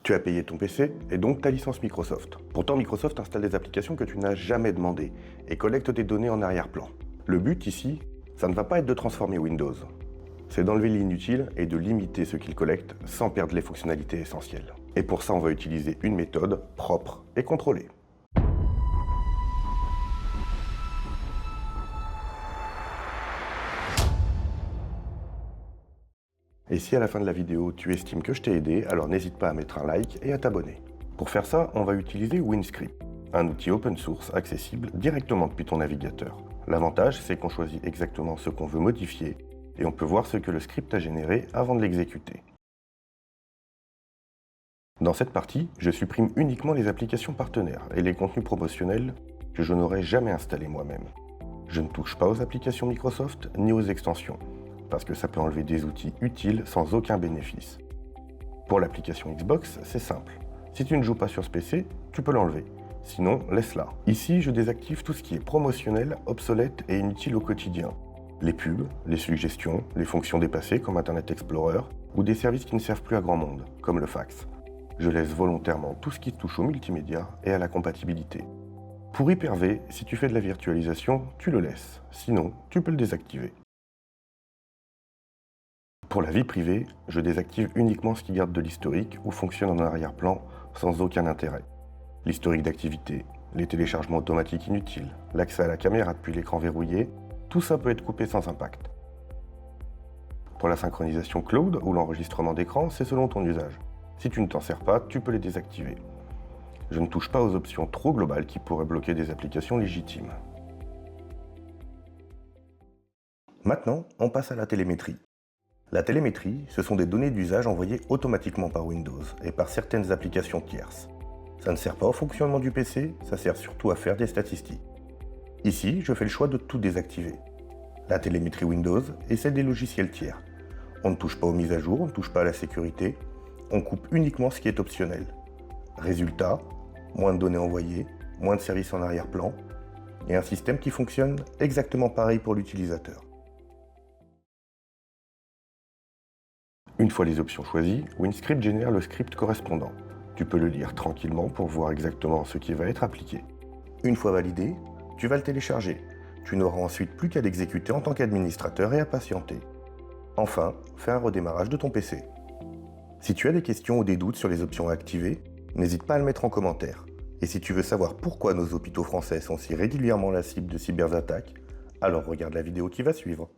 Tu as payé ton PC et donc ta licence Microsoft. Pourtant, Microsoft installe des applications que tu n'as jamais demandées et collecte des données en arrière-plan. Le but ici, ça ne va pas être de transformer Windows. C'est d'enlever l'inutile et de limiter ce qu'il collecte sans perdre les fonctionnalités essentielles. Et pour ça, on va utiliser une méthode propre et contrôlée. Et si à la fin de la vidéo, tu estimes que je t'ai aidé, alors n'hésite pas à mettre un like et à t'abonner. Pour faire ça, on va utiliser WinScript, un outil open source accessible directement depuis ton navigateur. L'avantage, c'est qu'on choisit exactement ce qu'on veut modifier et on peut voir ce que le script a généré avant de l'exécuter. Dans cette partie, je supprime uniquement les applications partenaires et les contenus promotionnels que je n'aurais jamais installés moi-même. Je ne touche pas aux applications Microsoft ni aux extensions, parce que ça peut enlever des outils utiles sans aucun bénéfice. Pour l'application Xbox, c'est simple. Si tu ne joues pas sur ce PC, tu peux l'enlever. Sinon, laisse-la. Ici, je désactive tout ce qui est promotionnel, obsolète et inutile au quotidien. Les pubs, les suggestions, les fonctions dépassées comme Internet Explorer, ou des services qui ne servent plus à grand monde, comme le fax. Je laisse volontairement tout ce qui touche au multimédia et à la compatibilité. Pour Hyper-V, si tu fais de la virtualisation, tu le laisses. Sinon, tu peux le désactiver. Pour la vie privée, je désactive uniquement ce qui garde de l'historique ou fonctionne en arrière-plan sans aucun intérêt. L'historique d'activité, les téléchargements automatiques inutiles, l'accès à la caméra depuis l'écran verrouillé, tout ça peut être coupé sans impact. Pour la synchronisation cloud ou l'enregistrement d'écran, c'est selon ton usage. Si tu ne t'en sers pas, tu peux les désactiver. Je ne touche pas aux options trop globales qui pourraient bloquer des applications légitimes. Maintenant, on passe à la télémétrie. La télémétrie, ce sont des données d'usage envoyées automatiquement par Windows et par certaines applications tierces. Ça ne sert pas au fonctionnement du PC, ça sert surtout à faire des statistiques. Ici, je fais le choix de tout désactiver. La télémétrie Windows et celle des logiciels tiers. On ne touche pas aux mises à jour, on ne touche pas à la sécurité, on coupe uniquement ce qui est optionnel. Résultat, moins de données envoyées, moins de services en arrière-plan, et un système qui fonctionne exactement pareil pour l'utilisateur. Une fois les options choisies, WinScript génère le script correspondant. Tu peux le lire tranquillement pour voir exactement ce qui va être appliqué. Une fois validé, tu vas le télécharger. Tu n'auras ensuite plus qu'à l'exécuter en tant qu'administrateur et à patienter. Enfin, fais un redémarrage de ton PC. Si tu as des questions ou des doutes sur les options à activer, n'hésite pas à le mettre en commentaire. Et si tu veux savoir pourquoi nos hôpitaux français sont si régulièrement la cible de cyberattaques, alors regarde la vidéo qui va suivre.